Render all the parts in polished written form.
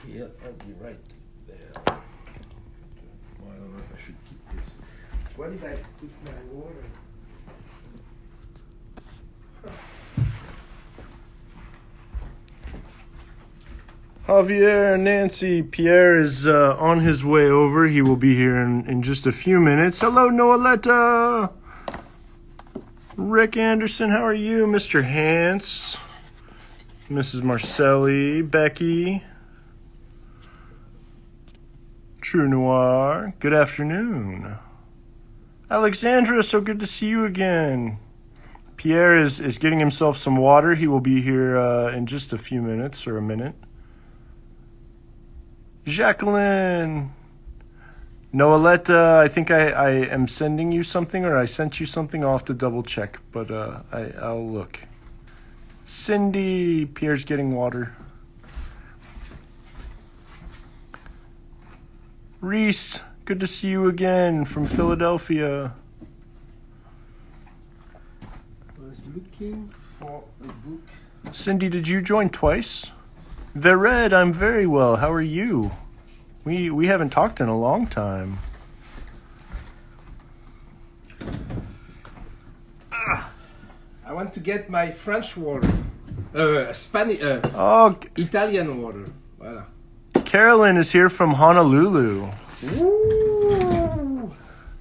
here. I'll be right there. Well, I don't know if I should keep this. Where did I put my water? Javier, Nancy, Pierre is on his way over. He will be here in just a few minutes. Hello, Noeletta. Rick Anderson, how are you? Mr. Hance, Mrs. Marcelli, Becky, True Noir, good afternoon. Alexandra, so good to see you again. Pierre is getting himself some water. He will be here in just a few minutes or a minute. Jacqueline, Noeletta, I think I am sending you something, or I sent you something. I'll have to double check, but I'll look. Cindy, Pierre's getting water. Reese, good to see you again from Philadelphia. I was looking for a book. Cindy, did you join twice? Vered, I'm very well. How are you? We haven't talked in a long time. I want to get my French water. Spanish. Italian water. Voilà. Carolyn is here from Honolulu. Ooh,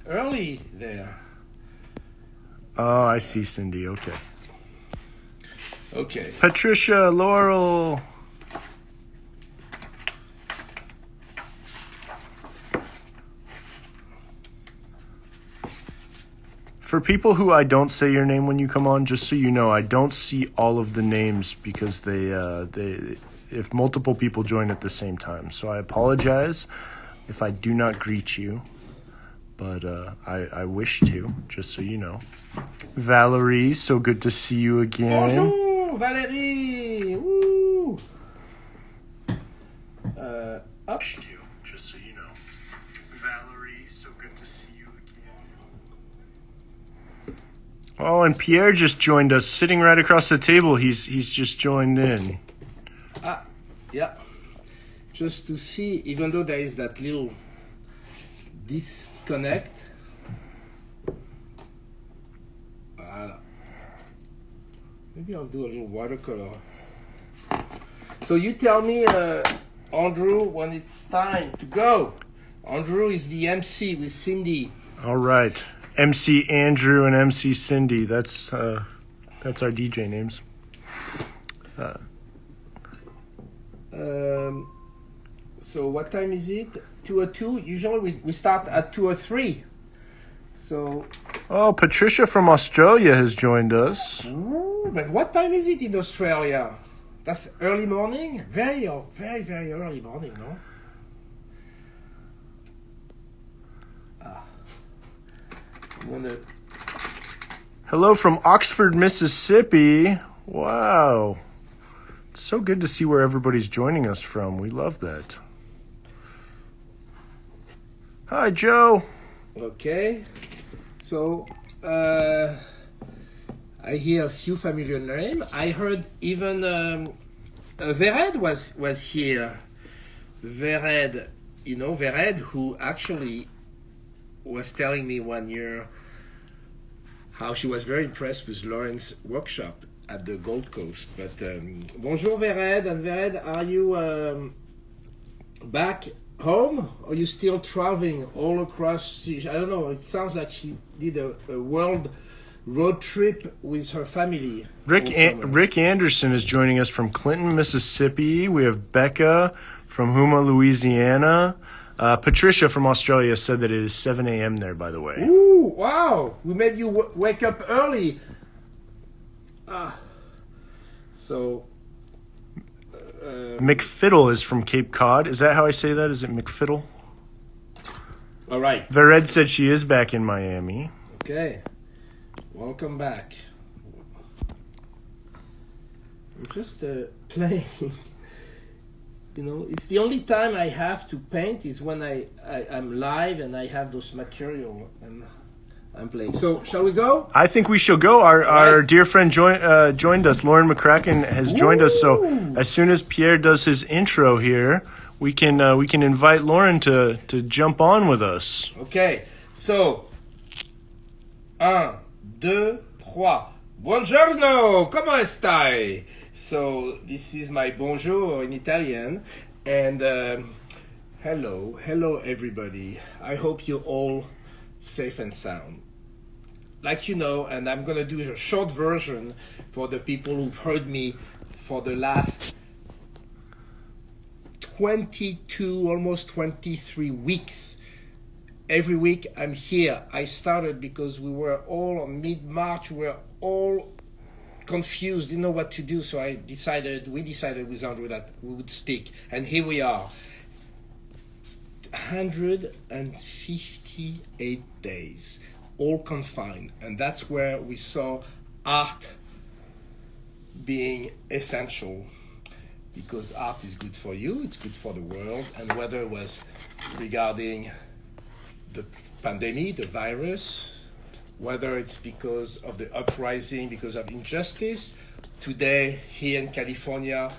early there. Oh, I see, Cindy. Okay. Okay. Patricia, Laurel. For people who I don't say your name when you come on, just so you know, I don't see all of the names because they if multiple people join at the same time. So I apologize if I do not greet you, but I wish to, just so you know. Valerie, so good to see you again. Bonjour, Valérie. Woo. Up. Just so you know. Valerie, so good to see you again. Oh, and Pierre just joined us, sitting right across the table. He's just joined in. Yeah. Just to see, even though there is that little disconnect. Voilà. Maybe I'll do a little watercolor. So you tell me, Andrew, when it's time to go. Andrew is the MC with Cindy. All right. MC Andrew and MC Cindy. That's our DJ names. So what time is it? 2:02. Usually we start at 2:03. So. Oh, Patricia from Australia has joined us. Ooh, but what time is it in Australia? That's early morning. Very early morning, no? Hello from Oxford, Mississippi. Wow. It's so good to see where everybody's joining us from. We love that. Hi, Joe. Okay. So, I hear a few familiar names. I heard even Vered was here. Vered, Vered, who actually was telling me one year how she was very impressed with Laurin's workshop at the Gold Coast. But bonjour Vered, and Vered, are you back home? Or are you still traveling all across? I don't know, it sounds like she did a world road trip with her family. Rick Anderson is joining us from Clinton, Mississippi. We have Becca from Houma, Louisiana. Patricia from Australia said that it is 7 a.m. there, by the way. Ooh, wow. We made you wake up early. McFiddle is from Cape Cod. Is that how I say that? Is it McFiddle? All right. Vered said she is back in Miami. Okay. Welcome back. I'm just playing. It's the only time I have to paint is when I'm live and I have those material and I'm playing. So, shall we go? I think we shall go. Our dear friend joined us. Laurin McCrackin has joined us. So, as soon as Pierre does his intro here, we can invite Laurin to jump on with us. Okay, so 1, 2, 3. Buongiorno, come stai? So this is my bonjour in Italian, and hello everybody. I hope you're all safe and sound. Like you know, and I'm gonna do a short version for the people who've heard me for the last 22, almost 23 weeks. Every week I'm here. I started because we were all on mid-March, we were all confused, didn't know what to do, so we decided with Andrew that we would speak, and here we are. 158 days, all confined, and that's where we saw art being essential, because art is good for you, it's good for the world, and whether it was regarding the pandemic, the virus, whether it's because of the uprising, because of injustice, today here in California,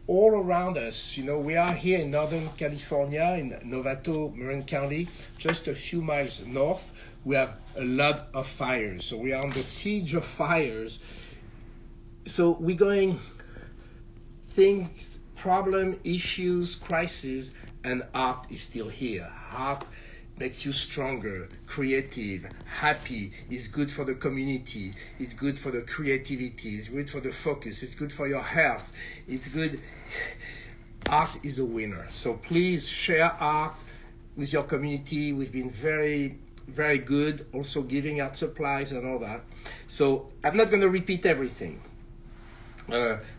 all around us, you know, we are here in Northern California, in Novato, Marin County, just a few miles north. We have a lot of fires. So we are on the siege of fires. So we're going things, problem, issues, crises, and art is still here. Art makes you stronger, creative, happy, is good for the community, it's good for the creativity, it's good for the focus, it's good for your health, it's good. Art is a winner. So please share art with your community. We've been very, very good, also giving art supplies and all that. So I'm not going to repeat everything.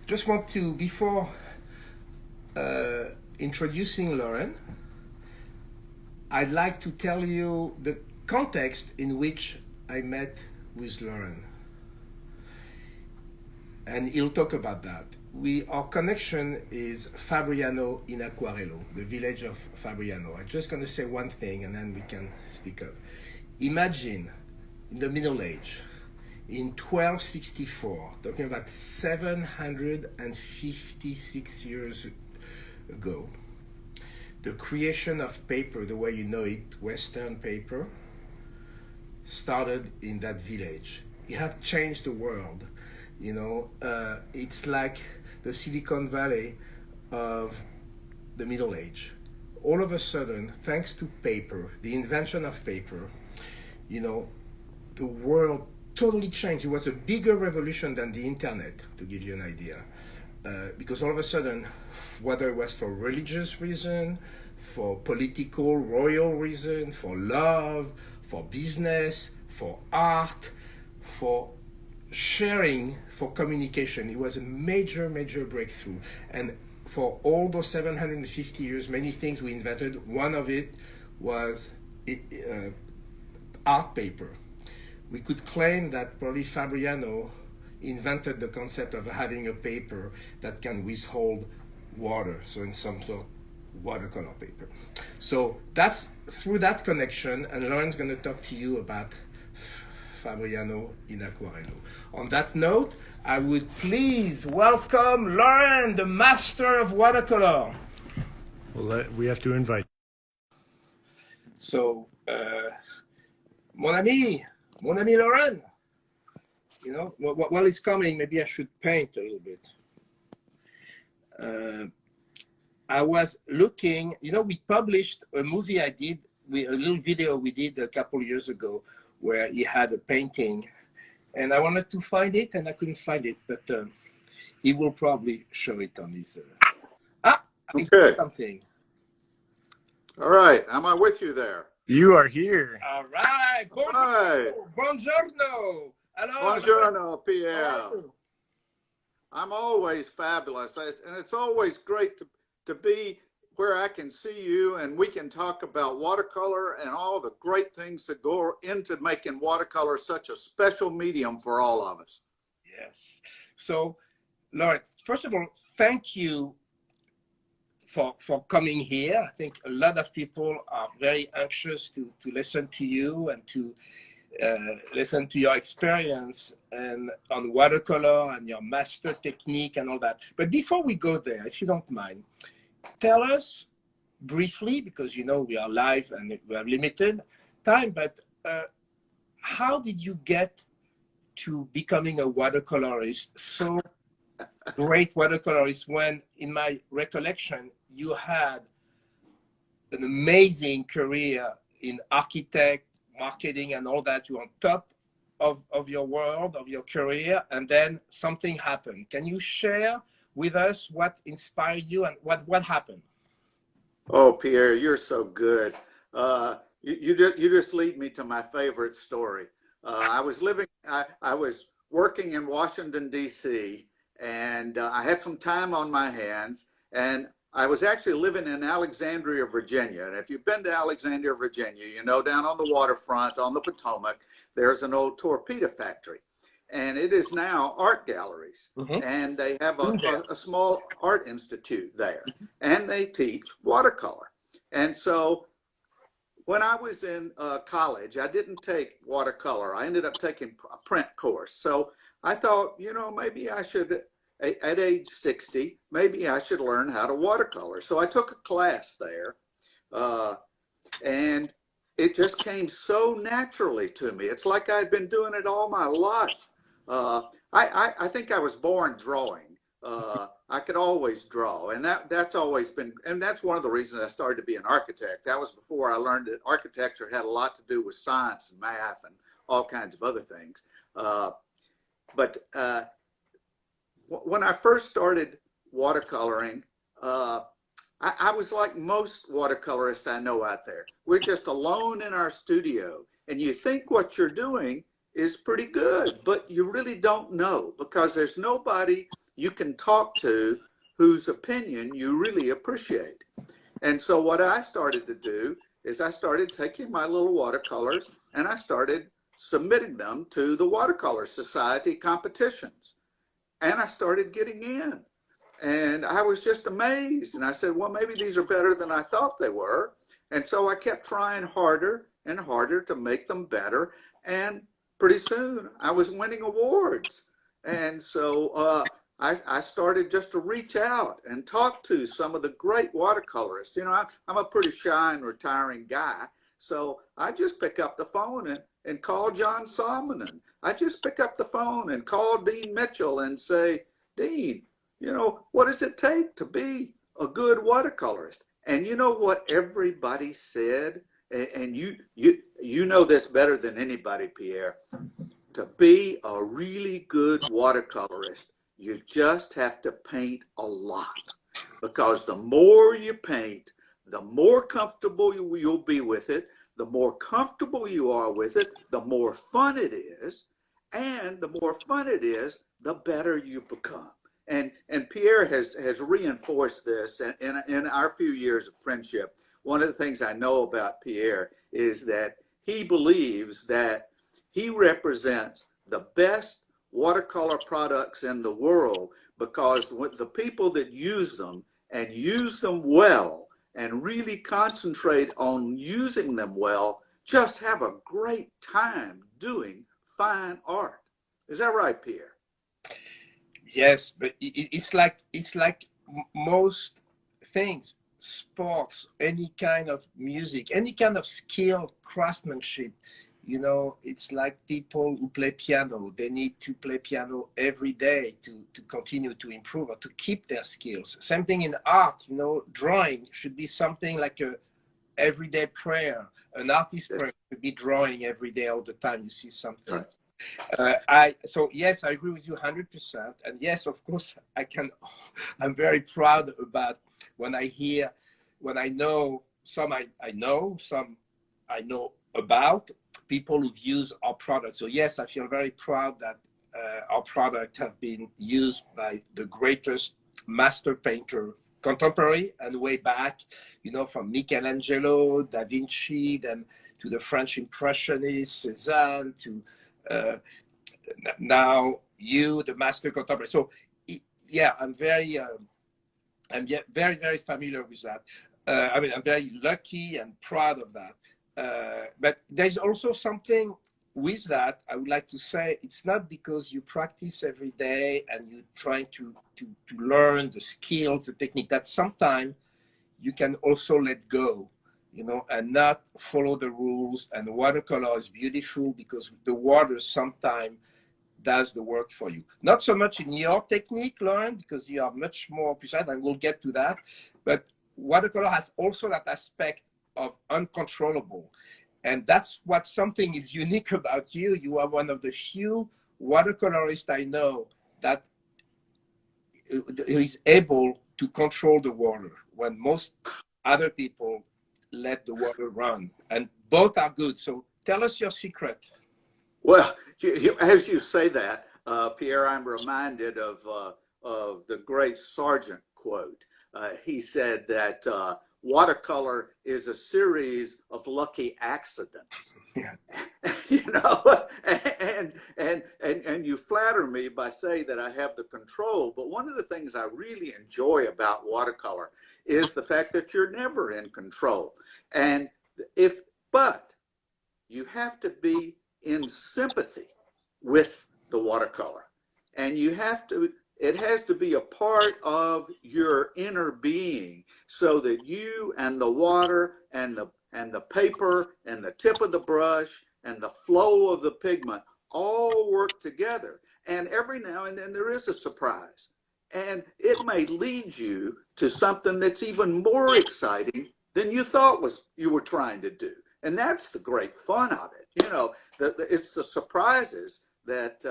Just want to, before introducing Laurin, I'd like to tell you the context in which I met with Laurin. And he'll talk about that. Our connection is Fabriano in Acquarello, the village of Fabriano. I'm just going to say one thing and then we can speak up. Imagine in the Middle Age, in 1264, talking about 756 years ago, the creation of paper, the way you know it, Western paper, started in that village. It had changed the world. You know, it's like the Silicon Valley of the Middle Age. All of a sudden, thanks to paper, the invention of paper, you know, the world totally changed. It was a bigger revolution than the internet, to give you an idea. Because all of a sudden, whether it was for religious reason, for political, royal reason, for love, for business, for art, for sharing, for communication, it was a major, major breakthrough. And for all those 750 years, many things we invented. One of it was art paper. We could claim that probably Fabriano invented the concept of having a paper that can withhold water, so in some sort of watercolor paper. So that's through that connection, and Laurin's going to talk to you about Fabriano in Acquarello. On that note, I would please welcome Laurin, the master of watercolor. Well, we have to invite. So, mon ami Laurin, you know, while it's coming, maybe I should paint a little bit. I was looking, you know, we published a movie a little video we did a couple of years ago where he had a painting, and I wanted to find it and I couldn't find it, but he will probably show it on his. Okay. Something. All right. Am I with you there? You are here. All right. Buongiorno. Hello. Buongiorno, Pierre. I'm always fabulous, and it's always great to be where I can see you and we can talk about watercolor and all the great things that go into making watercolor such a special medium for all of us. Yes. So, Laurin, first of all, thank you for coming here. I think a lot of people are very anxious to listen to you and to listen to your experience and on watercolor and your master technique and all that. But before we go there, if you don't mind, tell us briefly, because you know we are live and we have limited time, but how did you get to becoming a watercolorist, so great watercolorist, when in my recollection you had an amazing career in architect, marketing and all that? You on top of your world, of your career, and then something happened. Can you share with us what inspired you and what happened? Oh, Pierre, you're so good. You just lead me to my favorite story. I was working in Washington, D.C., and I had some time on my hands, and I was actually living in Alexandria, Virginia. And if you've been to Alexandria, Virginia, you know, down on the waterfront on the Potomac, there's an old torpedo factory. And it is now art galleries. Mm-hmm. And they have a small art institute there. And they teach watercolor. And so when I was in college, I didn't take watercolor. I ended up taking a print course. So I thought, you know, maybe I should, at age 60, maybe I should learn how to watercolor. So I took a class there, and it just came so naturally to me. It's like I'd been doing it all my life. I think I was born drawing. I could always draw, and that's always been, and that's one of the reasons I started to be an architect. That was before I learned that architecture had a lot to do with science and math and all kinds of other things. But when I first started watercoloring, I was like most watercolorists I know out there. We're just alone in our studio, and you think what you're doing is pretty good, but you really don't know, because there's nobody you can talk to whose opinion you really appreciate. And so what I started to do is I started taking my little watercolors and I started submitting them to the Watercolor Society competitions. And I started getting in. And I was just amazed. And I said, well, maybe these are better than I thought they were. And so I kept trying harder and harder to make them better. And pretty soon I was winning awards. And so I started just to reach out and talk to some of the great watercolorists. You know, I'm a pretty shy and retiring guy. So I just pick up the phone and call John Salmonen. I just pick up the phone and call Dean Mitchell and say, Dean, you know, what does it take to be a good watercolorist? And you know what everybody said? And you know this better than anybody, Pierre. To be a really good watercolorist, you just have to paint a lot, because the more you paint, the more comfortable you'll be with it. The more comfortable you are with it, the more fun it is. And the more fun it is, the better you become. And Pierre has reinforced this in our few years of friendship. One of the things I know about Pierre is that he believes that he represents the best watercolor products in the world, because the people that use them and use them well and really concentrate on using them well just have a great time doing fine art. Is that right, Pierre? Yes, but it's like most things, sports, any kind of music, any kind of skill, craftsmanship. You know, it's like people who play piano. They need to play piano every day to continue to improve or to keep their skills. Same thing in art, you know, drawing should be something like a everyday prayer. An artist's prayer should be drawing every day, all the time you see something. Right. So yes, I agree with you 100%. And yes, of course, I'm very proud about when I know some I know, some I know about people who've used our product. So yes, I feel very proud that our product have been used by the greatest master painter, contemporary and way back, you know, from Michelangelo, Da Vinci, then to the French Impressionists, Cézanne, to now you, the master contemporary. So yeah, I'm very familiar with that. I mean, I'm very lucky and proud of that. But there's also something with that. I would like to say it's not because you practice every day and you're trying to learn the skills, the technique, that sometimes you can also let go, you know, and not follow the rules. And watercolor is beautiful because the water sometimes does the work for you. Not so much in your technique, Laurin, because you are much more precise, and we'll get to that. But watercolor has also that aspect of uncontrollable. And that's what something is unique about you. You are one of the few watercolorists I know that is able to control the water when most other people let the water run. And both are good. So tell us your secret. Well, as you say that, Pierre, I'm reminded of the great Sargent quote. He said that watercolor is a series of lucky accidents. Yeah. You know, and you flatter me by saying that I have the control. But one of the things I really enjoy about watercolor is the fact that you're never in control. And but you have to be in sympathy with the watercolor, and it has to be a part of your inner being, so that you and the water and the paper and the tip of the brush and the flow of the pigment all work together. And every now and then there is a surprise, and it may lead you to something that's even more exciting than you thought you were trying to do. And that's the great fun of it. You know, it's the surprises that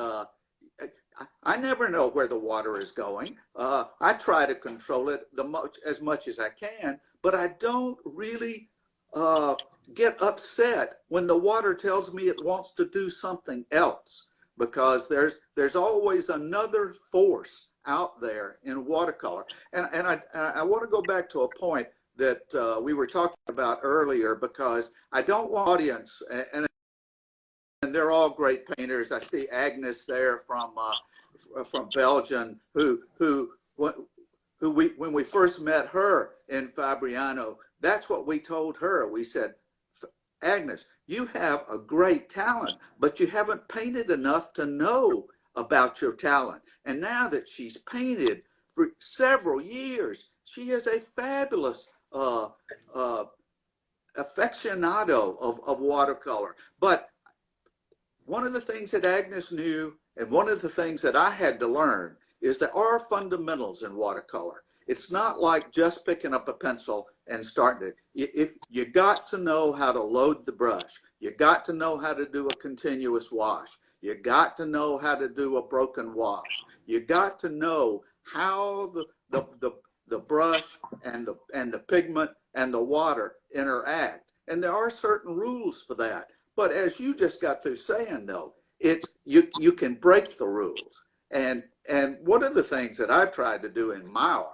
I never know where the water is going. I try to control it as much as I can, but I don't really get upset when the water tells me it wants to do something else, because there's always another force out there in watercolor. And I want to go back to a point that we were talking about earlier, because I don't want audience, and they're all great painters. I see Agnes there from Belgium, who when we first met her in Fabriano, that's what we told her. We said, Agnes, you have a great talent, but you haven't painted enough to know about your talent. And now that she's painted for several years, she is a fabulous aficionado of watercolor. But one of the things that Agnes knew, and one of the things that I had to learn, is there are fundamentals in watercolor. It's not like just picking up a pencil and starting to, if you got to know how to load the brush, you got to know how to do a continuous wash, you got to know how to do a broken wash, you got to know how the brush and the pigment and the water interact. And there are certain rules for that. But as you just got through saying, though, it's you can break the rules. And one of the things that I've tried to do in my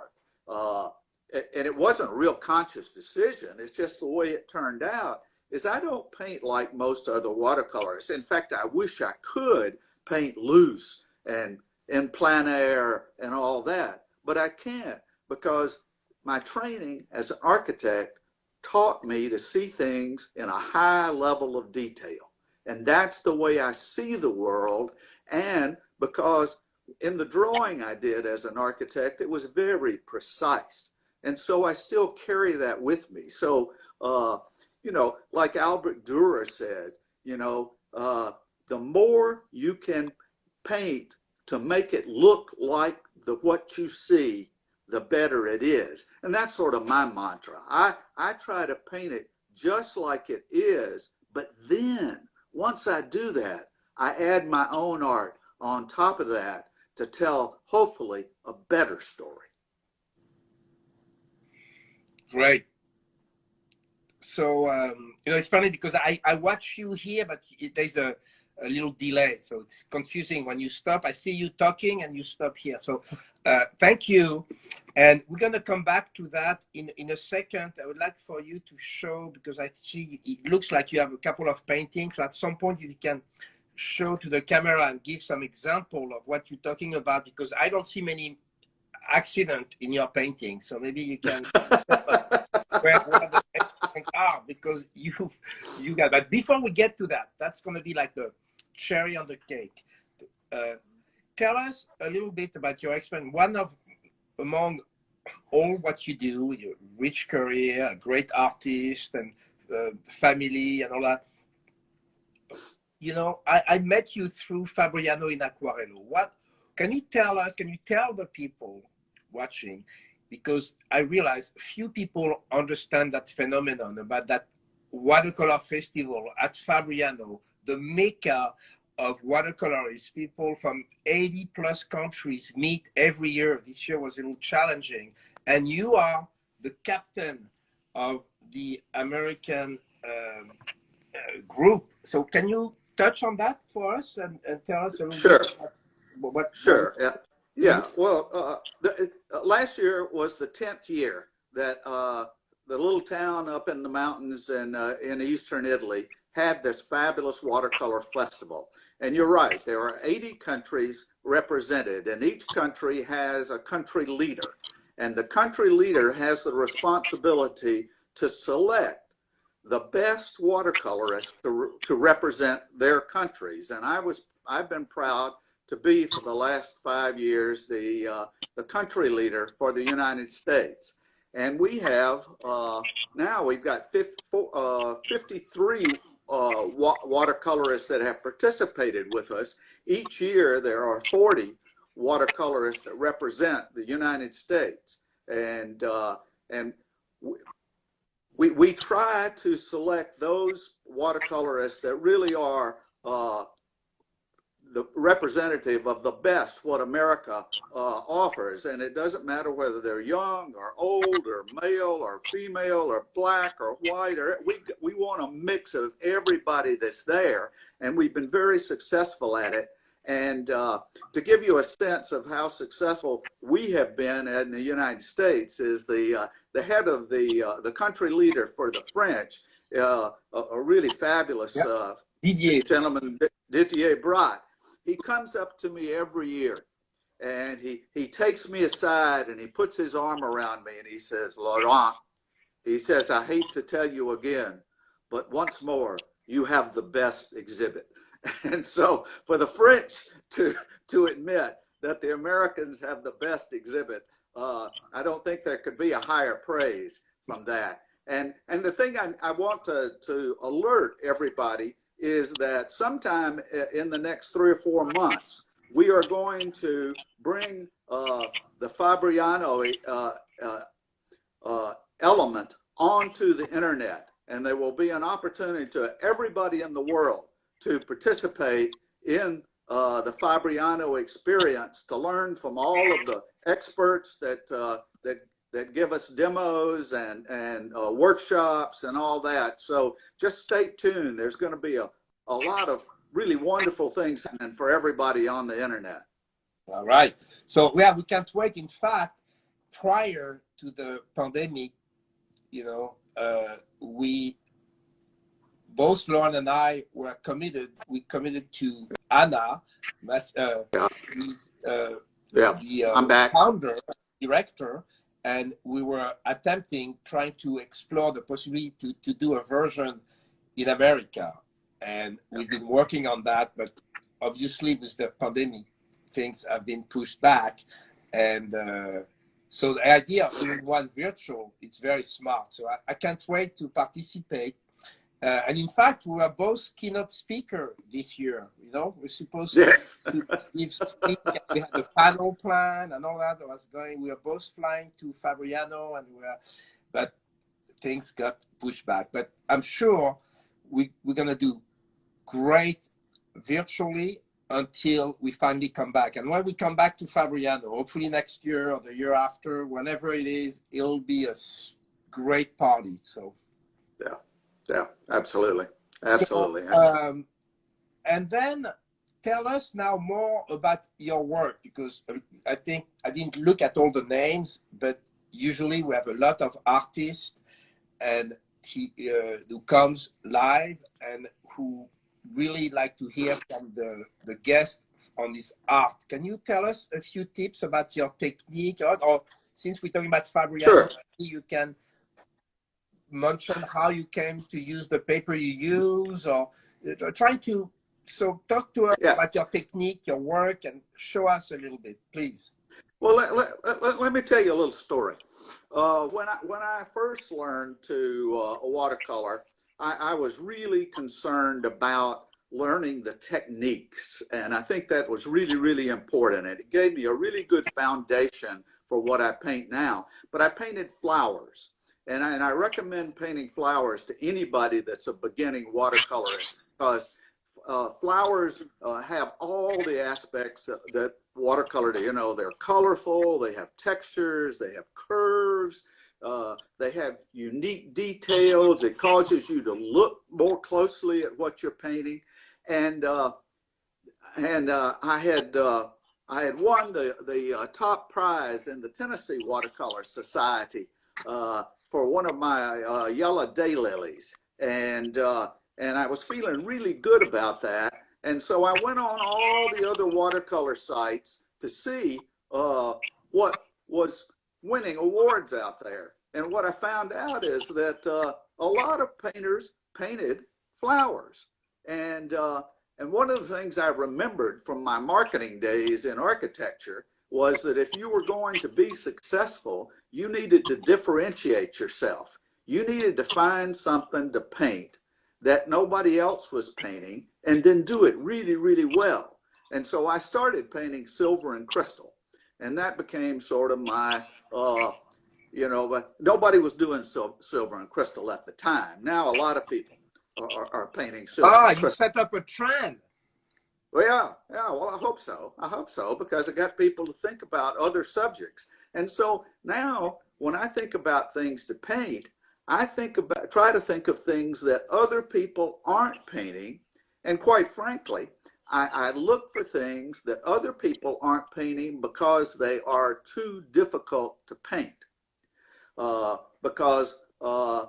art, and it wasn't a real conscious decision, it's just the way it turned out, is I don't paint like most other watercolorists. In fact, I wish I could paint loose and in plein air and all that, but I can't, because my training as an architect taught me to see things in a high level of detail. And that's the way I see the world. And because in the drawing I did as an architect, it was very precise. And so I still carry that with me. So, you know, like Albert Dürer said, you know, the more you can paint to make it look like what you see, the better it is. And that's sort of my mantra. I try to paint it just like it is, but then once I do that, I add my own art on top of that to tell, hopefully, a better story. Great. So, you know, it's funny because I watch you here, but there's a little delay. So it's confusing when you stop. I see you talking and you stop here. So thank you. And we're going to come back to that in a second. I would like for you to show, because I see it looks like you have a couple of paintings. So at some point, you can show to the camera and give some example of what you're talking about, because I don't see many accidents in your painting. So maybe you can where the accidents are, because you got. But before we get to that, that's going to be like the cherry on the cake. Tell us a little bit about your experience. One of among all what you do, your rich career, a great artist, and family, and all that. You know, I met you through Fabriano in Aquarello. What can you tell us? Can you tell the people watching? Because I realize few people understand that phenomenon about that watercolor festival at Fabriano, the mecca of watercolorists. People from 80 plus countries meet every year. This year was a little challenging. And you are the captain of the American group. So can you touch on that for us and tell us a little Sure. bit what Sure. Yeah. Yeah. Well, last year was the 10th year that the little town up in the mountains in eastern Italy had this fabulous watercolor festival. And you're right, there are 80 countries represented, and each country has a country leader. And the country leader has the responsibility to select the best watercolorists to represent their countries. And I've been proud to be for the last 5 years the country leader for the United States. And we have now we've got 53 watercolorists that have participated with us. Each year there are 40 watercolorists that represent the United States, and we try to select those watercolorists that really are the representative of the best what America offers. And it doesn't matter whether they're young or old or male or female or black or white, or we want a mix of everybody that's there. And we've been very successful at it. And to give you a sense of how successful we have been in the United States is the head of the country leader for the French, a really fabulous gentleman, Didier Brat. He comes up to me every year and he takes me aside and he puts his arm around me and he says, Laurin, he says, I hate to tell you again, but once more, you have the best exhibit. And so for the French to admit that the Americans have the best exhibit, I don't think there could be a higher praise from that. And the thing I want to alert everybody is that sometime in the next 3 or 4 months, we are going to bring the Fabriano element onto the internet. And there will be an opportunity to everybody in the world to participate in the Fabriano experience, to learn from all of the experts that give us demos and workshops and all that. So just stay tuned. There's going to be a lot of really wonderful things happening for everybody on the internet. All right. So yeah, we can't wait. In fact, prior to the pandemic, you know, we both Laurin and I were committed. We committed to Anna, I'm back. Founder, director, and we were trying to explore the possibility to do a version in America. And we've been working on that, but obviously with the pandemic, things have been pushed back. And so the idea of doing one virtual, it's very smart. So I can't wait to participate. And in fact, we were both keynote speaker this year. You know, we're supposed to give speak. We had the panel plan and all that was going. We were both flying to Fabriano, but things got pushed back. But I'm sure we're gonna do great virtually until we finally come back. And when we come back to Fabriano, hopefully next year or the year after, whenever it is, it'll be a great party. So. Yeah, absolutely. So, and then tell us now more about your work, because I think I didn't look at all the names, but usually we have a lot of artists and who comes live and who really like to hear from the guest on this art. Can you tell us a few tips about your technique, or since we're talking about Fabriano, sure. You can mention how you came to use the paper you use, or trying to talk to us about your technique, your work, and show us a little bit, please. Well, let me tell you a little story. When I first learned to watercolor, I was really concerned about learning the techniques, and I think that was really, really important. And it gave me a really good foundation for what I paint now. But I painted flowers, and I recommend painting flowers to anybody that's a beginning watercolorist, because flowers have all the aspects that watercolor do. You know, they're colorful, they have textures, they have curves, they have unique details. It causes you to look more closely at what you're painting. And I had won the top prize in the Tennessee Watercolor Society for one of my yellow daylilies, and I was feeling really good about that. And so I went on all the other watercolor sites to see what was winning awards out there. And what I found out is that a lot of painters painted flowers. And one of the things I remembered from my marketing days in architecture was that if you were going to be successful, you needed to differentiate yourself. You needed to find something to paint that nobody else was painting, and then do it really, really well. And so I started painting silver and crystal, and that became sort of my, but nobody was doing silver and crystal at the time. Now a lot of people are painting silver and crystal. You set up a trend. Well, yeah, well, I hope so. I hope so, because it got people to think about other subjects. And so now when I think about things to paint, I try to think of things that other people aren't painting. And quite frankly, I look for things that other people aren't painting because they are too difficult to paint. Because I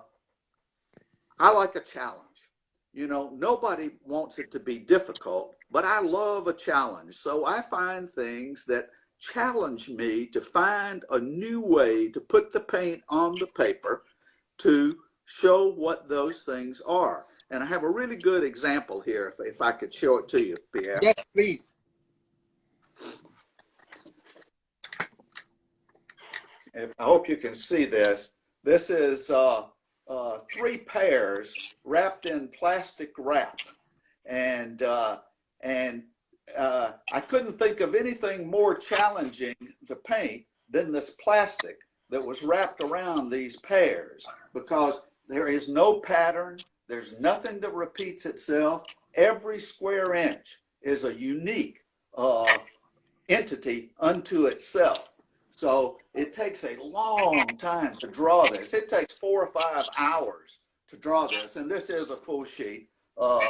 like a challenge. You know, nobody wants it to be difficult, but I love a challenge. So I find things that challenge me to find a new way to put the paint on the paper to show what those things are. And I have a really good example here, if I could show it to you, Pierre. Yes, please. I hope you can see this. This is 3 pears wrapped in plastic wrap. And I couldn't think of anything more challenging to paint than this plastic that was wrapped around these pears, because there is no pattern, there's nothing that repeats itself. Every square inch is a unique entity unto itself. So it takes a long time to draw this. It takes 4 or 5 hours to draw this, and this is a full sheet of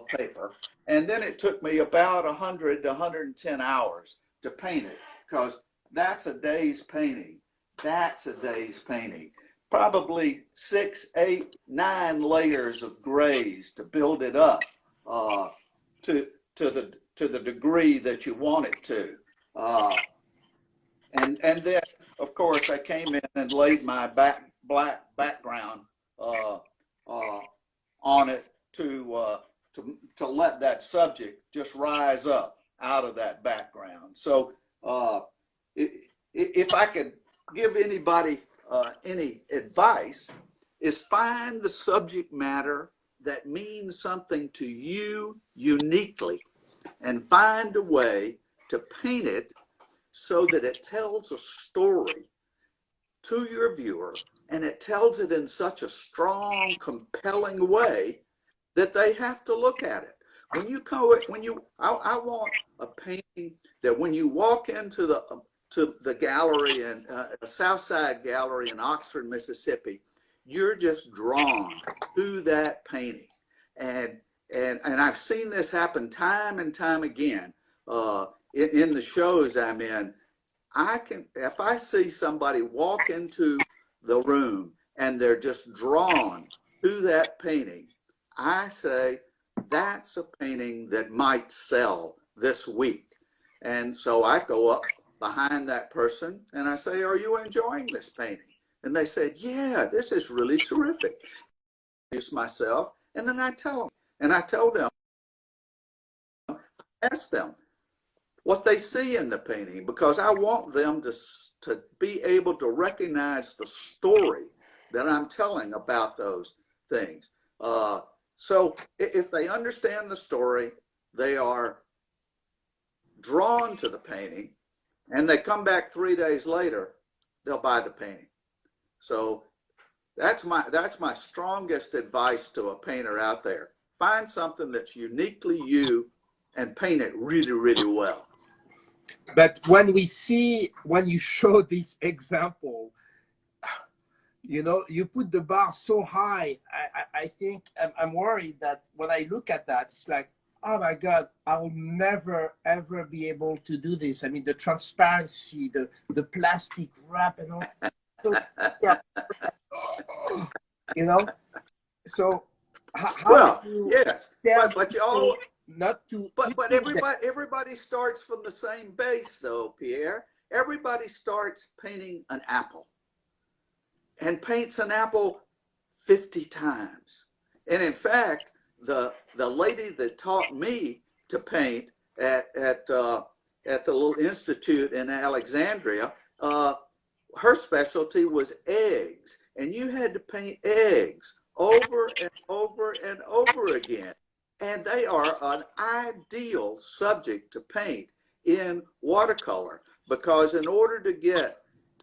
paper. And then it took me about 100 to 110 hours to paint it, because that's a day's painting. That's a day's painting. Probably 6, 8, 9 layers of grays to build it up to the degree that you want it to. And then, of course, I came in and laid my black background on it to let that subject just rise up out of that background. So if I could give anybody any advice, is find the subject matter that means something to you uniquely, and find a way to paint it so that it tells a story to your viewer, and it tells it in such a strong, compelling way that they have to look at it. I want a painting that when you walk into the gallery in Southside Gallery in Oxford, Mississippi, you're just drawn to that painting. And I've seen this happen time and time again in the shows I'm in. If I see somebody walk into the room and they're just drawn to that painting, I say, that's a painting that might sell this week. And so I go up behind that person and I say, are you enjoying this painting? And they said, yeah, this is really terrific. I introduce myself, and then I tell them, ask them, what they see in the painting, because I want them to be able to recognize the story that I'm telling about those things. So if they understand the story, they are drawn to the painting, and they come back 3 days later, they'll buy the painting. So that's my strongest advice to a painter out there. Find something that's uniquely you and paint it really, really well. But when you show this example, you know, you put the bar so high. I think I'm worried that when I look at that, it's like, oh my God, I'll never ever be able to do this. I mean, the transparency, the plastic wrap, and all. You know, so how Well, do you yes, tell but you all not to? but everybody starts from the same base, though, Pierre. Everybody starts painting an apple, and paints an apple 50 times. And in fact, the lady that taught me to paint at the little institute in Alexandria, her specialty was eggs, and you had to paint eggs over and over and over again. And they are an ideal subject to paint in watercolor, because in order to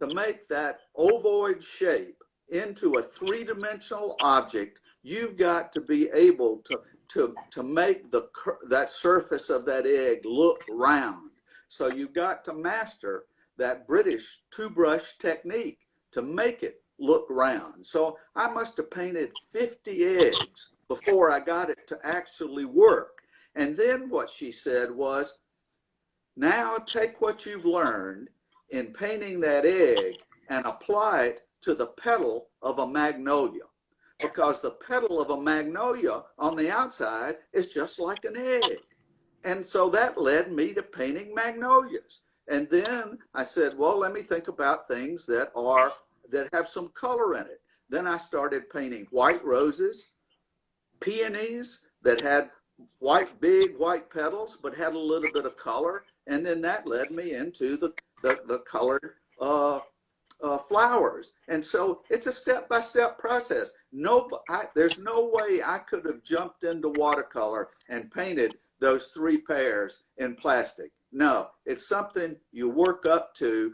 make that ovoid shape into a three-dimensional object, you've got to be able to make that surface of that egg look round. So you've got to master that British two-brush technique to make it look round. So I must have painted 50 eggs before I got it to actually work. And then what she said was, now take what you've learned in painting that egg and apply it to the petal of a magnolia, because the petal of a magnolia on the outside is just like an egg. And so that led me to painting magnolias. And then I said, well, let me think about things that have some color in it. Then I started painting white roses, peonies that had big white petals but had a little bit of color. And then that led me into the colored flowers. And so it's a step-by-step process. There's no way I could have jumped into watercolor and painted those 3 pairs in plastic. No, it's something you work up to,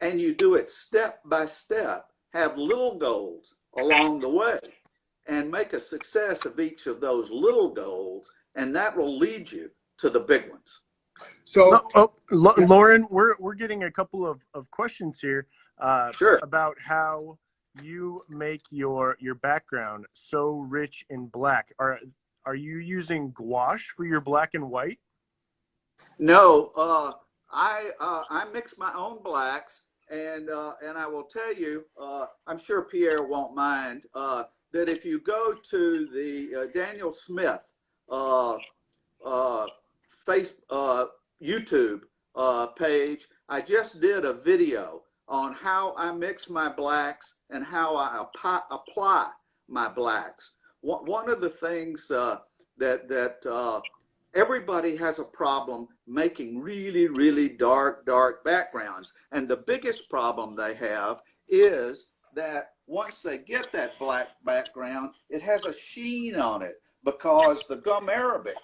and you do it step by step, have little goals along the way, and make a success of each of those little goals, and that will lead you to the big ones. So, Laurin, we're getting a couple of questions here Sure. about how you make your background so rich in black. Are you using gouache for your black and white? No, I mix my own blacks, and I will tell you, I'm sure Pierre won't mind, that if you go to the Daniel Smith YouTube page, I just did a video on how I mix my blacks and how I apply my blacks. One of the things that everybody has a problem making really, really dark backgrounds. And the biggest problem they have is that once they get that black background, it has a sheen on it, because the gum arabic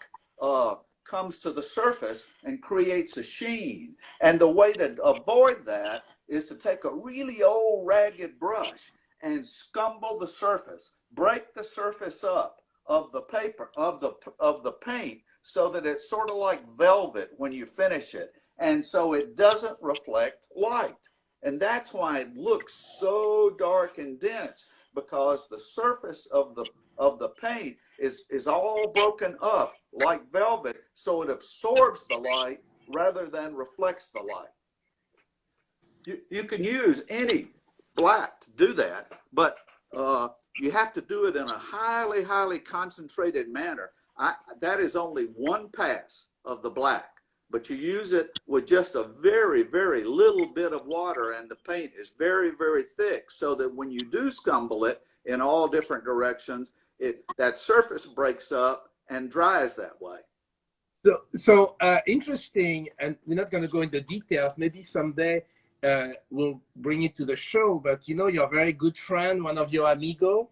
comes to the surface and creates a sheen. And the way to avoid that is to take a really old ragged brush and scumble the surface, break the surface up of the paper, of the paint, so that it's sort of like velvet when you finish it. And so it doesn't reflect light. And that's why it looks so dark and dense, because the surface of the paint is all broken up like velvet, so it absorbs the light rather than reflects the light. You can use any black to do that, but you have to do it in a highly, highly concentrated manner. That is only one pass of the black, but you use it with just a very, very little bit of water, and the paint is very, very thick, so that when you do scumble it in all different directions, that surface breaks up and dries that way. So interesting, and we're not going to go into details. Maybe someday we'll bring it to the show. But you know, your very good friend, one of your amigo,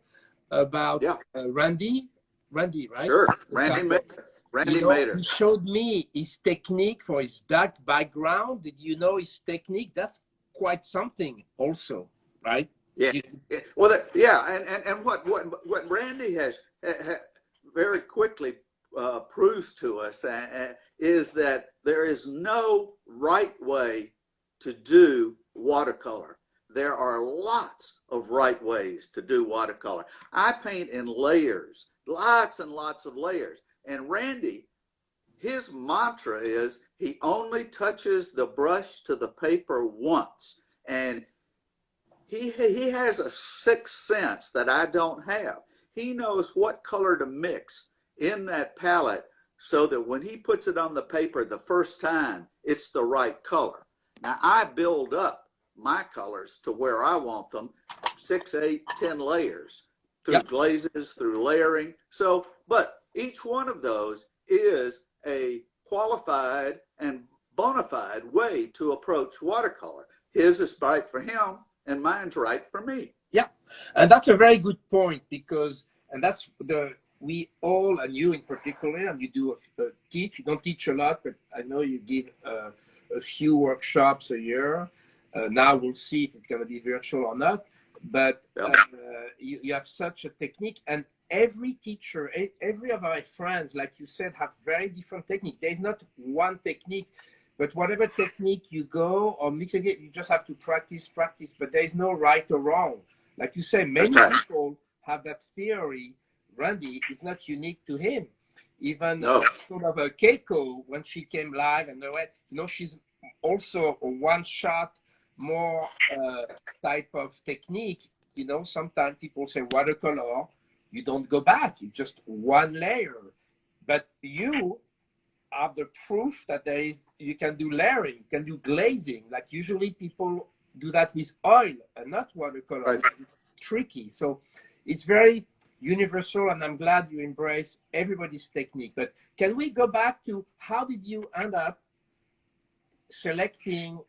about Yeah, Randy, right? sure. Ricardo. You Randy know, Mater. he showed me his technique for his dark background. Did you know his technique? That's quite something, also, right? Yeah. You, Yeah. Well, yeah, and what Randy has very quickly proves to us is that there is no right way to do watercolor. There are lots of right ways to do watercolor. I paint in layers, lots and lots of layers. And Randy, his mantra is he only touches the brush to the paper once. And he has a sixth sense that I don't have. He knows what color to mix in that palette so that when he puts it on the paper the first time, it's the right color. Now I build up my colors to where I want them, 6, 8, 10 layers yeah. through glazes, through layering. So, but each one of those is a qualified and bona fide way to approach watercolor. His is right for him, and mine's right for me. Yeah, and that's a very good point because, and that's we all, and you in particular, and you do teach. You don't teach a lot, but I know you give a few workshops a year. Now we'll see if it's going to be virtual or not. But Yep. you have such a technique, and every teacher, every of my friends, like you said, have very different technique. There's not one technique. But whatever technique you go or mix it, you just have to practice. But there is no right or wrong. Like you say, many people have that theory. Randy is not unique to him. Even No. sort of a Keiko, when she came live, and the way, you know, she's also a one-shot, more type of technique. You know, sometimes people say watercolor, you don't go back. You just one layer. But you are the proof that you can do layering, you can do glazing. Like usually people do that with oil and not watercolor. Right. It's tricky. So it's very universal, and I'm glad you embrace everybody's technique. But can we go back to how did you end up selecting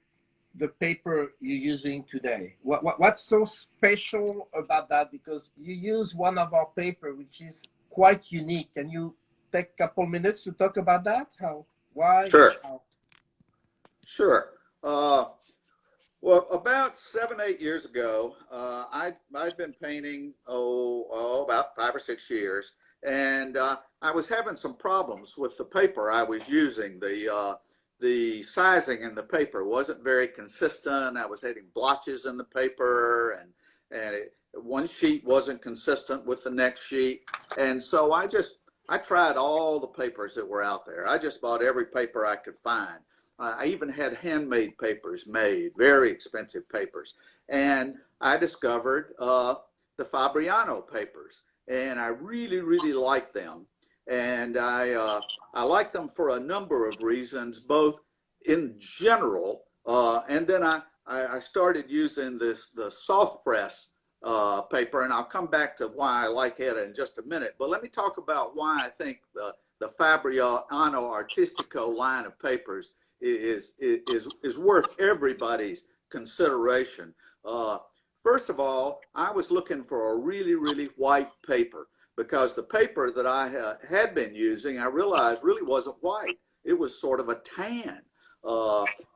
the paper you're using today? What's so special about that? Because you use one of our paper, which is quite unique. Can you take a couple minutes to talk about that? How, why? Sure. How? Sure. Well, about 7, 8 years ago, I'd been painting about 5 or 6 years, and I was having some problems with the paper I was using. The sizing in the paper wasn't very consistent. I was hitting blotches in the paper, and one sheet wasn't consistent with the next sheet, and so I tried all the papers that were out there. I just bought every paper I could find. I even had handmade papers made, very expensive papers. And I discovered the Fabriano papers, and I really, really liked them. And I liked them for a number of reasons, both in general, and then I started using the soft press paper, and I'll come back to why I like it in just a minute. But let me talk about why I think the Fabriano Artistico line of papers is worth everybody's consideration. First of all, I was looking for a really, really white paper because the paper that I had been using, I realized really wasn't white. It was sort of a tan.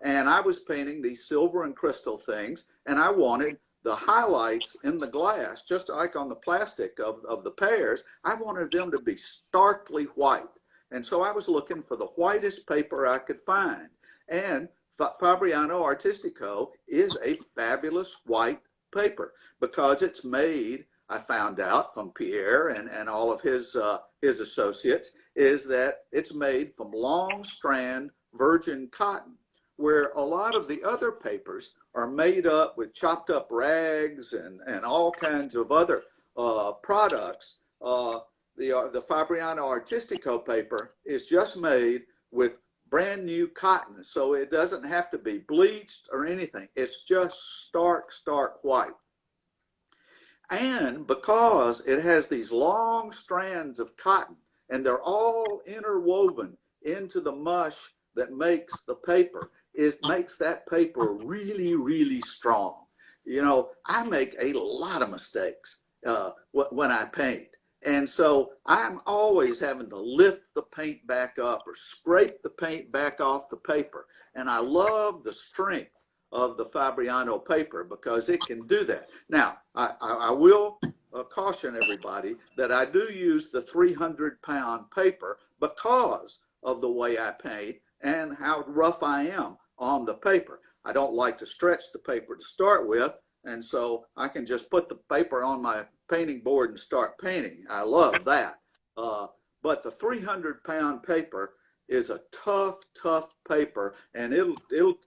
And I was painting these silver and crystal things, and I wanted the highlights in the glass, just like on the plastic of the pears, I wanted them to be starkly white. And so I was looking for the whitest paper I could find. And Fabriano Artistico is a fabulous white paper because it's made, I found out from Pierre and all of his associates, is that it's made from long strand virgin cotton, where a lot of the other papers are made up with chopped up rags and all kinds of other products. The Fabriano Artistico paper is just made with brand new cotton, so it doesn't have to be bleached or anything. It's just stark white. And because it has these long strands of cotton and they're all interwoven into the mush that makes the paper makes that paper really, really strong. You know, I make a lot of mistakes when I paint. And so I'm always having to lift the paint back up or scrape the paint back off the paper. And I love the strength of the Fabriano paper because it can do that. Now, I will caution everybody that I do use the 300-pound paper because of the way I paint and how rough I am on the paper. I don't like to stretch the paper to start with, and so I can just put the paper on my painting board and start painting. I love that. But the 300-pound paper is a tough, tough paper, and it'll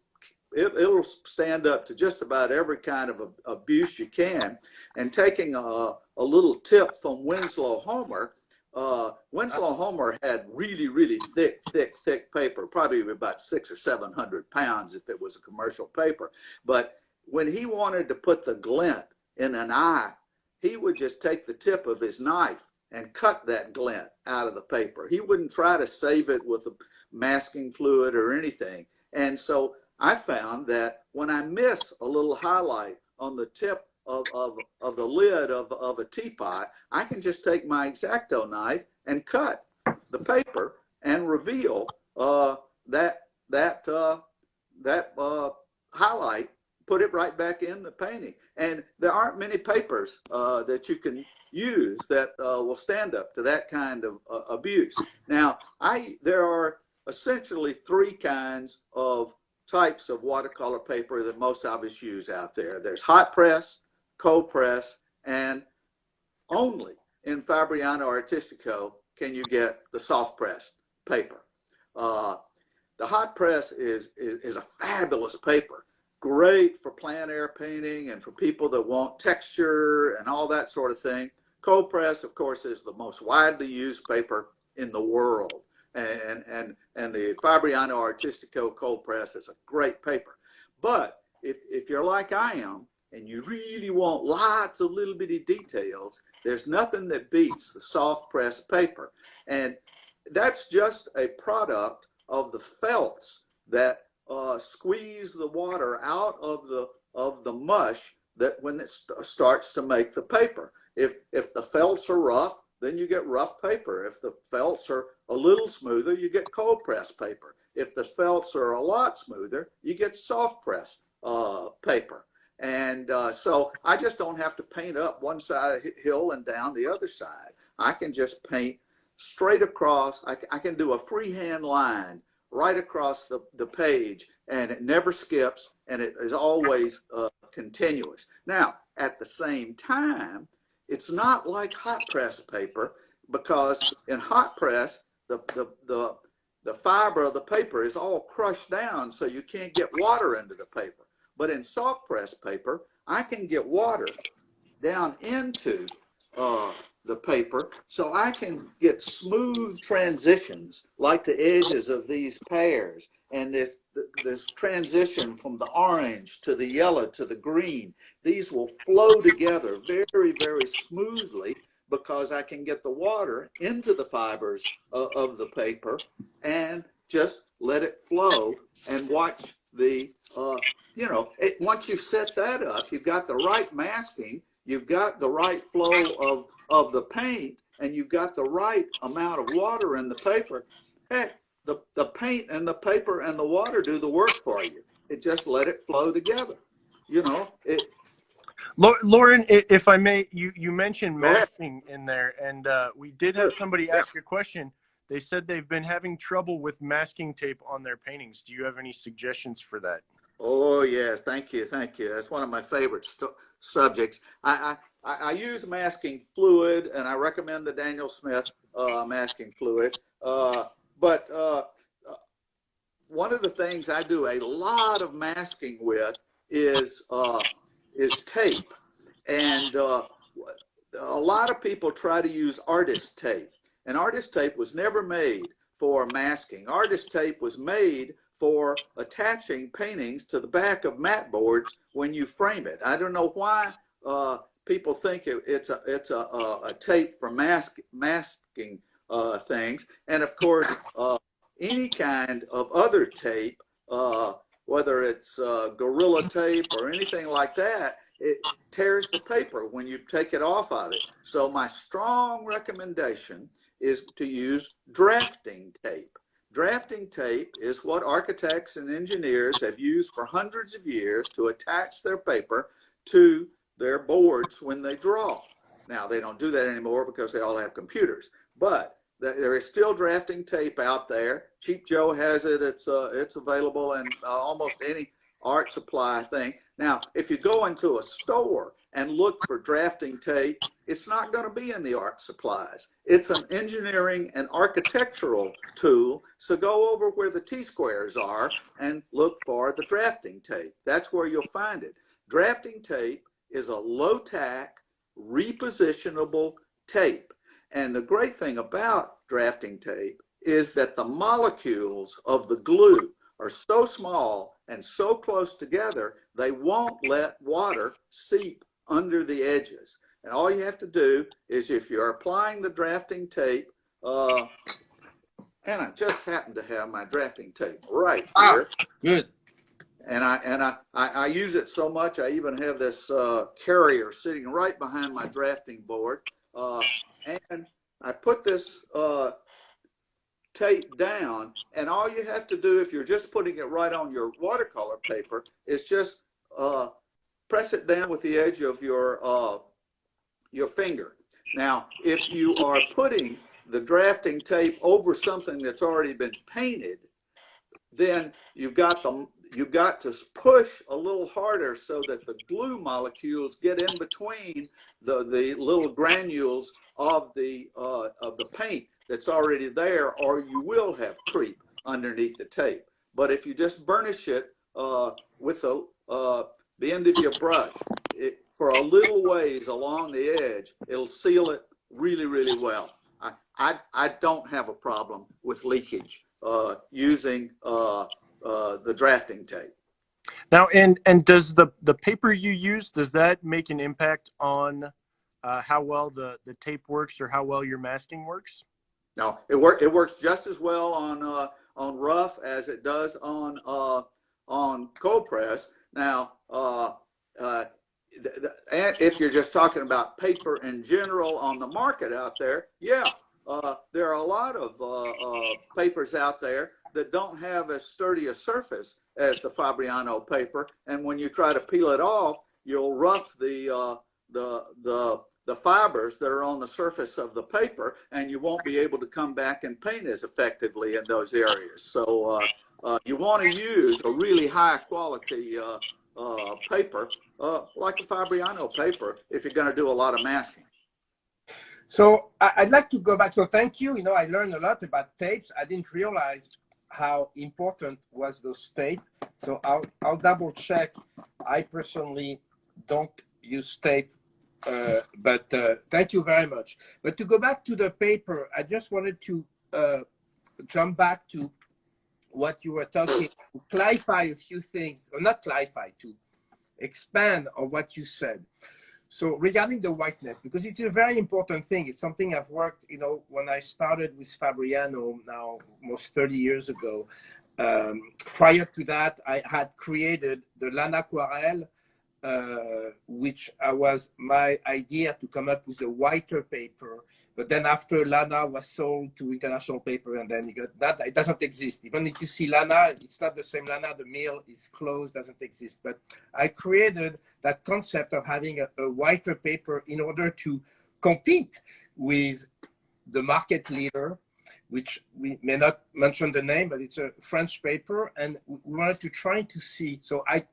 stand up to just about every kind of abuse you can. And taking a little tip from Winslow Homer, Winslow Homer had really, really thick paper, probably about 600 or 700 pounds if it was a commercial paper. But when he wanted to put the glint in an eye, he would just take the tip of his knife and cut that glint out of the paper. He wouldn't try to save it with a masking fluid or anything. And so I found that when I miss a little highlight on the tip of the lid of a teapot, I can just take my X-Acto knife and cut the paper and reveal that highlight, put it right back in the painting. And there aren't many papers that you can use that will stand up to that kind of abuse. Now, there are essentially three kinds of types of watercolor paper that most of us use out there. There's hot press, cold press, and only in Fabriano Artistico can you get the soft press paper. The hot press is a fabulous paper, great for plein air painting and for people that want texture and all that sort of thing. Cold press, of course, is the most widely used paper in the world. And the Fabriano Artistico cold press is a great paper. But if you're like I am, and you really want lots of little bitty details, there's nothing that beats the soft press paper. And that's just a product of the felts that squeeze the water out of the mush that when it starts to make the paper. If the felts are rough, then you get rough paper. If the felts are a little smoother, you get cold press paper. If the felts are a lot smoother, you get soft press paper. And so I just don't have to paint up one side of the hill and down the other side. I can just paint straight across. I can do a freehand line right across the page, and it never skips, and it is always continuous. Now, at the same time, it's not like hot press paper, because in hot press, the fiber of the paper is all crushed down, so you can't get water into the paper. But in soft press paper, I can get water down into the paper, so I can get smooth transitions like the edges of these pears, and this transition from the orange to the yellow to the green. These will flow together very, very smoothly because I can get the water into the fibers of the paper and just let it flow and watch the, once you've set that up, you've got the right masking, you've got the right flow of the paint, and you've got the right amount of water in the paper. Heck, the paint and the paper and the water do the work for you. It just let it flow together. Laurin, if I may, you mentioned masking in there, and we did have somebody ask a question. They said they've been having trouble with masking tape on their paintings. Do you have any suggestions for that? Oh, yes. Thank you. That's one of my favorite subjects. I use masking fluid, and I recommend the Daniel Smith masking fluid. But one of the things I do a lot of masking with is tape. And a lot of people try to use artist tape. And artist tape was never made for masking. Artist tape was made for attaching paintings to the back of mat boards when you frame it. I don't know why people think it's a tape for masking things. And of course, any kind of other tape, whether it's Gorilla tape or anything like that, it tears the paper when you take it off of it. So my strong recommendation is to use drafting tape. Drafting tape is what architects and engineers have used for hundreds of years to attach their paper to their boards when they draw. Now, they don't do that anymore because they all have computers, but there is still drafting tape out there. Cheap Joe has it. It's available in almost any art supply thing. Now, if you go into a store and look for drafting tape, it's not going to be in the art supplies. It's an engineering and architectural tool. So go over where the T-squares are and look for the drafting tape. That's where you'll find it. Drafting tape is a low-tack, repositionable tape. And the great thing about drafting tape is that the molecules of the glue are so small and so close together, they won't let water seep under the edges. And all you have to do is, if you're applying the drafting tape, and I just happen to have my drafting tape right here. Good. And I use it so much, I even have this carrier sitting right behind my drafting board. And I put this tape down, and all you have to do, if you're just putting it right on your watercolor paper, is just press it down with the edge of your finger. Now, if you are putting the drafting tape over something that's already been painted, then you've got to push a little harder so that the glue molecules get in between the little granules of the paint that's already there, or you will have creep underneath the tape. But if you just burnish it with the end of your brush for a little ways along the edge, it'll seal it really, really well. I don't have a problem with leakage using the drafting tape. Now, and does the paper you use, does that make an impact on how well the tape works or how well your masking works? No, it works just as well on rough as it does on cold press. Now, if you're just talking about paper in general on the market out there, yeah, there are a lot of papers out there that don't have as sturdy a surface as the Fabriano paper, and when you try to peel it off, you'll rough the fibers that are on the surface of the paper, and you won't be able to come back and paint as effectively in those areas. So you want to use a really high quality paper like a Fabriano paper if you're going to do a lot of masking. So I'd like to go back. So thank you. You know, I learned a lot about tapes. I didn't realize how important was those tape. So I'll double check. I personally don't use tape, but thank you very much. But to go back to the paper, I just wanted to jump back to what you were talking, to clarify a few things, or not clarify, to expand on what you said. So regarding the whiteness, because it's a very important thing, it's something I've worked, you know, when I started with Fabriano now almost 30 years ago. Prior to that, I had created the Lana Aquarelle, which was my idea to come up with a whiter paper. But then after Lana was sold to International Paper, and then you got that, it doesn't exist. Even if you see Lana, it's not the same Lana. The mill is closed, doesn't exist. But I created that concept of having a whiter paper in order to compete with the market leader, which we may not mention the name, but it's a French paper. And we wanted to try to see, so I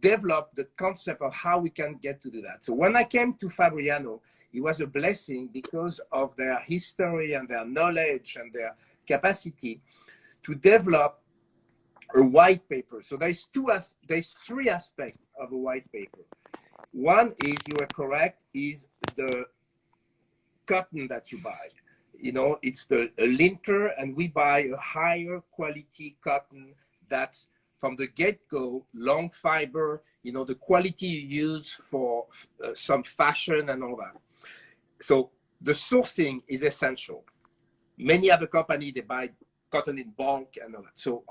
developed the concept of how we can get to do that. So when I came to Fabriano, it was a blessing because of their history and their knowledge and their capacity to develop a white paper. So there's three aspects of a white paper. One is, you are correct, is the cotton that you buy. You know, it's a linter, and we buy a higher quality cotton that's from the get-go, long fiber, you know, the quality you use for some fashion and all that. So the sourcing is essential. Many other companies, they buy cotton in bulk and all that. So,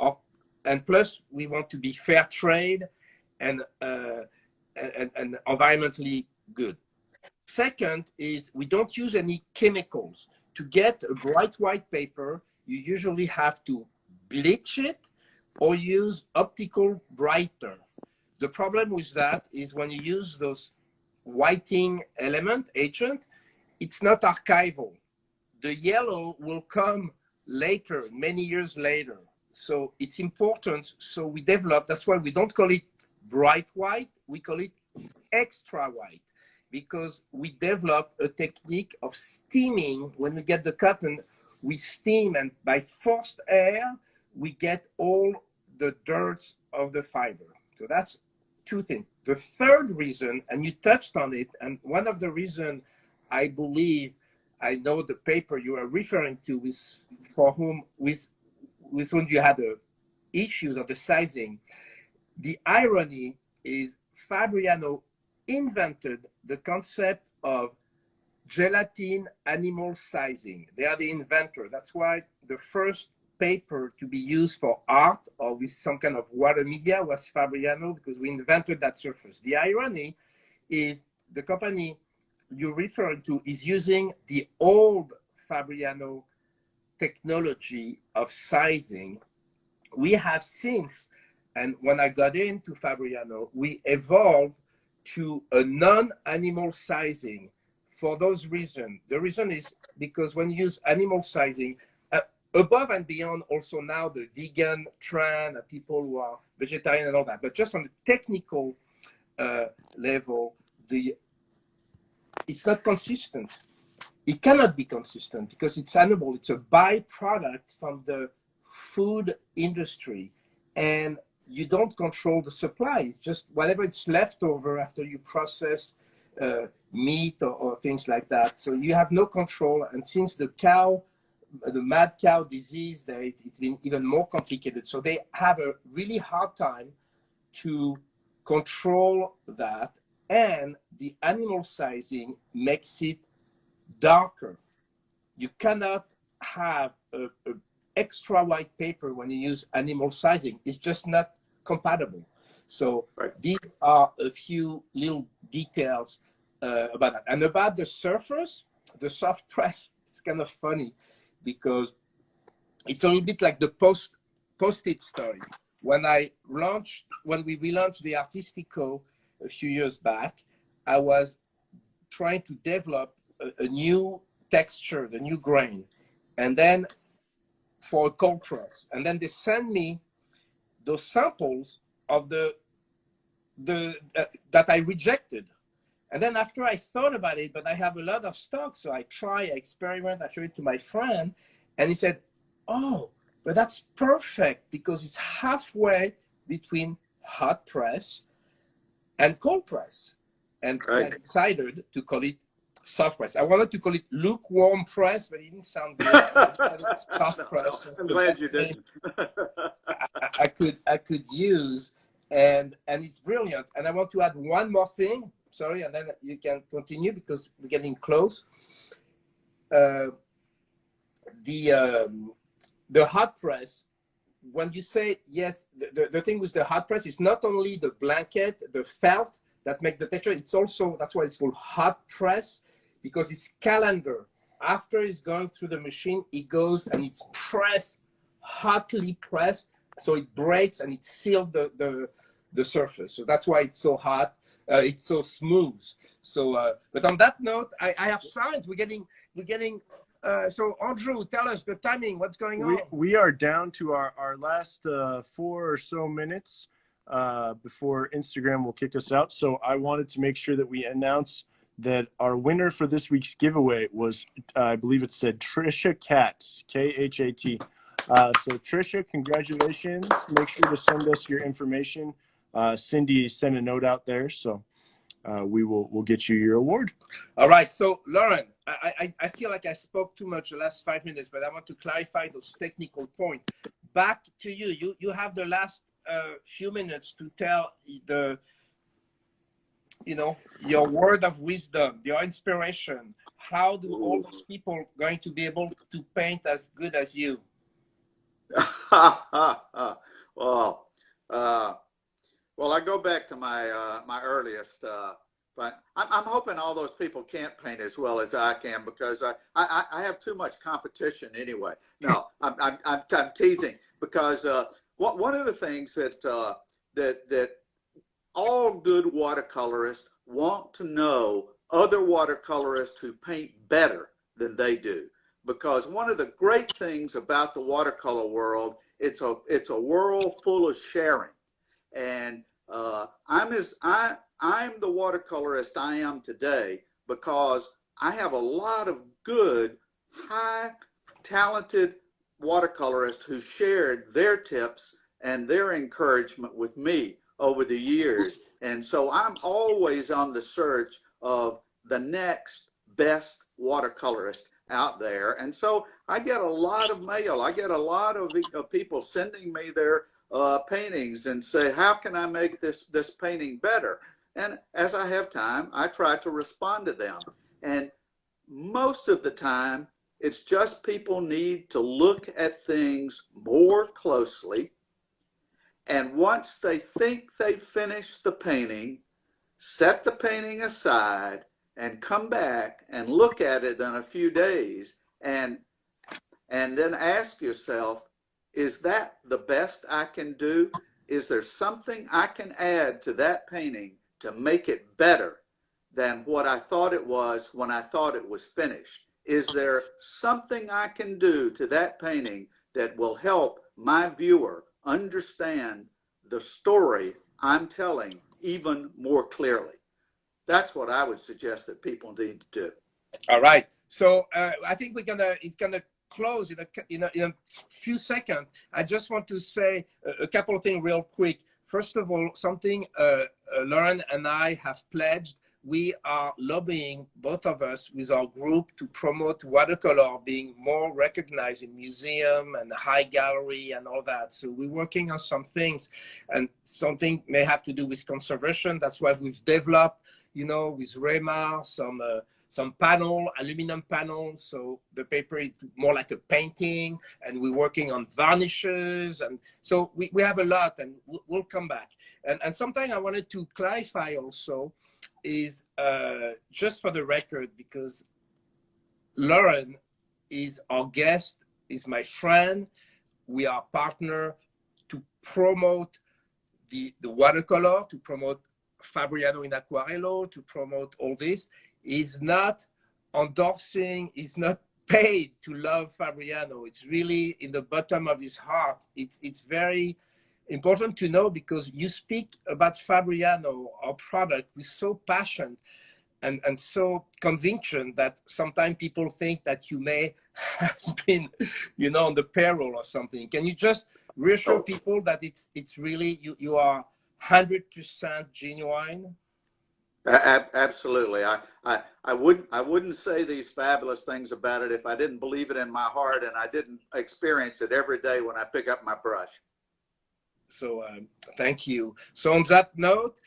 and plus we want to be fair trade and environmentally good. Second is we don't use any chemicals. To get a bright white paper, you usually have to bleach it or use optical brightener. The problem with that is when you use those whiting element agent, it's not archival. The yellow will come later, many years later. So it's important. So we develop, that's why we don't call it bright white, we call it extra white, because we develop a technique of steaming. When we get the cotton, we steam, and by forced air, we get all the dirt of the fiber. So that's two things. The third reason, and you touched on it, and one of the reasons I believe I know the paper you are referring to with whom you had the issues of the sizing. The irony is Fabriano invented the concept of gelatin animal sizing. They are the inventor. That's why the first paper to be used for art or with some kind of water media was Fabriano, because we invented that surface. The irony is the company you're referring to is using the old Fabriano technology of sizing. We have since, and when I got into Fabriano, we evolved to a non-animal sizing for those reasons. The reason is because when you use animal sizing, above and beyond also now the vegan trend, people who are vegetarian and all that, but just on the technical level, it's not consistent. It cannot be consistent because it's animal. It's a byproduct from the food industry, and you don't control the supply. It's just whatever it's left over after you process meat or things like that. So you have no control. And since the mad cow disease, it's been even more complicated. So they have a really hard time to control that. And the animal sizing makes it darker. You cannot have a extra white paper when you use animal sizing. It's just not compatible. So these are a few little details about that. And about the surface, the soft press, it's kind of funny because it's a little bit like the post-it story. When we relaunched the Artistico a few years back, I was trying to develop a new texture, the new grain, and then for a cold press. And then they send me those samples of that I rejected. And then after I thought about it, but I have a lot of stock, so I experiment, I showed it to my friend, and he said, oh, but that's perfect because it's halfway between hot press and cold press. And I decided to call it soft press. I wanted to call it lukewarm press, but it didn't sound good. It's soft press. I'm glad you didn't. I could use, and it's brilliant. And I want to add one more thing. Sorry, and then you can continue because we're getting close. The hot press. When you say yes, the thing with the hot press is not only the blanket, the felt that make the texture. It's also, that's why it's called hot press, because it's calendar. After it's going through the machine, it goes and it's pressed, hotly pressed, so it breaks and it seals the surface. So that's why it's so hot. It's so smooth. So, but on that note, I have signs. We're getting. So Andrew, tell us the timing. What's going on? We are down to our last 4 or so minutes before Instagram will kick us out. So I wanted to make sure that we announce that our winner for this week's giveaway was, I believe it said Trisha Katz, Khat. So Trisha, congratulations. Make sure to send us your information. Cindy sent a note out there, so we'll get you your award. All right. So Laurin, I feel like I spoke too much the last 5 minutes, but I want to clarify those technical points. Back to you. You have the last few minutes to tell your word of wisdom, your inspiration. How do all those people going to be able to paint as good as you? well, well, I go back to my earliest, but I'm hoping all those people can't paint as well as I can because I have too much competition anyway. No, I'm teasing because one of the things that all good watercolorists want to know other watercolorists who paint better than they do. Because one of the great things about the watercolor world, it's a world full of sharing. And I'm the watercolorist I am today because I have a lot of good, high talented watercolorists who shared their tips and their encouragement with me over the years. And so I'm always on the search of the next best watercolorist out there. And so I get a lot of mail. I get a lot of people sending me their paintings and say, how can I make this painting better? And as I have time, I try to respond to them. And most of the time, it's just people need to look at things more closely. And once they think they've finished the painting, set the painting aside and come back and look at it in a few days and then ask yourself, is that the best I can do? Is there something I can add to that painting to make it better than what I thought it was when I thought it was finished? Is there something I can do to that painting that will help my viewer understand the story I'm telling even more clearly? That's what I would suggest that people need to do. All right. So I think it's gonna close in a few seconds. I just want to say a couple of things real quick. First of all, something Laurin and I have pledged. We are lobbying, both of us, with our group to promote watercolor being more recognized in museum and high gallery and all that. So we're working on some things, and something may have to do with conservation. That's why we've developed, with Rema, some panel, aluminum panels. So the paper is more like a painting, and we're working on varnishes. And so we have a lot, and we'll come back. And something I wanted to clarify also is just for the record, because Laurin is our guest, is my friend. We are partner to promote the watercolor, to promote Fabriano in Aquarello, to promote all this. Is not endorsing, is not paid to love Fabriano. It's really in the bottom of his heart. It's very important to know, because you speak about Fabriano, our product, with so passion and so conviction that sometimes people think that you may have been, on the payroll or something. Can you just reassure people that it's really, you are 100% genuine? Absolutely. I wouldn't say these fabulous things about it if I didn't believe it in my heart and I didn't experience it every day when I pick up my brush. So thank you. So on that note,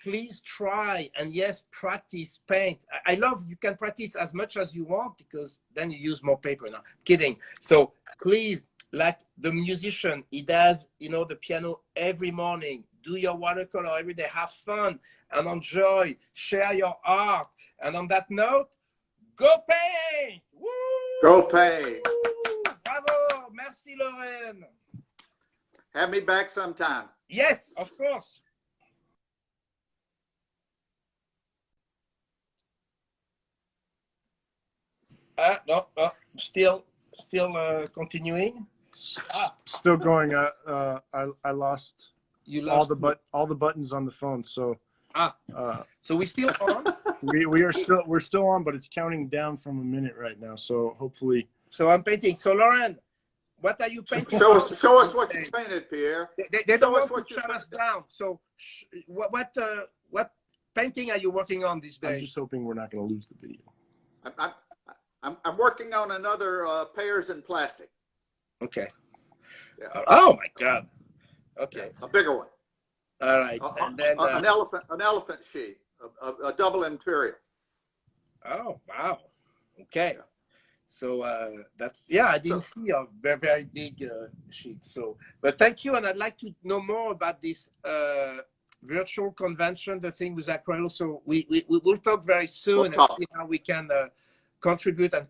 please try and yes, practice paint. I love, you can practice as much as you want, because then you use more paper. No, kidding. So please, like the musician, he does, the piano every morning. Do your watercolor every day. Have fun and enjoy. Share your art. And on that note, go paint! Woo! Go paint! Woo! Bravo! Merci, Laurin. Have me back sometime. Yes, of course. No, still continuing. Still going. I lost. You lost all the buttons on the phone. So so we still on. we're still on, but it's counting down from a minute right now. So hopefully. So I'm painting. So Laurin, what are you painting? Show us what you painted, Pierre. They don't want to shut us down. So what painting are you working on these days? I'm just hoping we're not going to lose the video. I'm working on another pears in plastic. Okay. Yeah. Oh my God. Okay. A bigger one. All right. And then an elephant sheet, a double imperial. Oh wow. Okay. So that's, yeah, I didn't So, see a very, very big sheet. So, but thank you. And I'd like to know more about this virtual convention, the thing with Acryl. So we will talk very soon we'll and talk. see how we can contribute and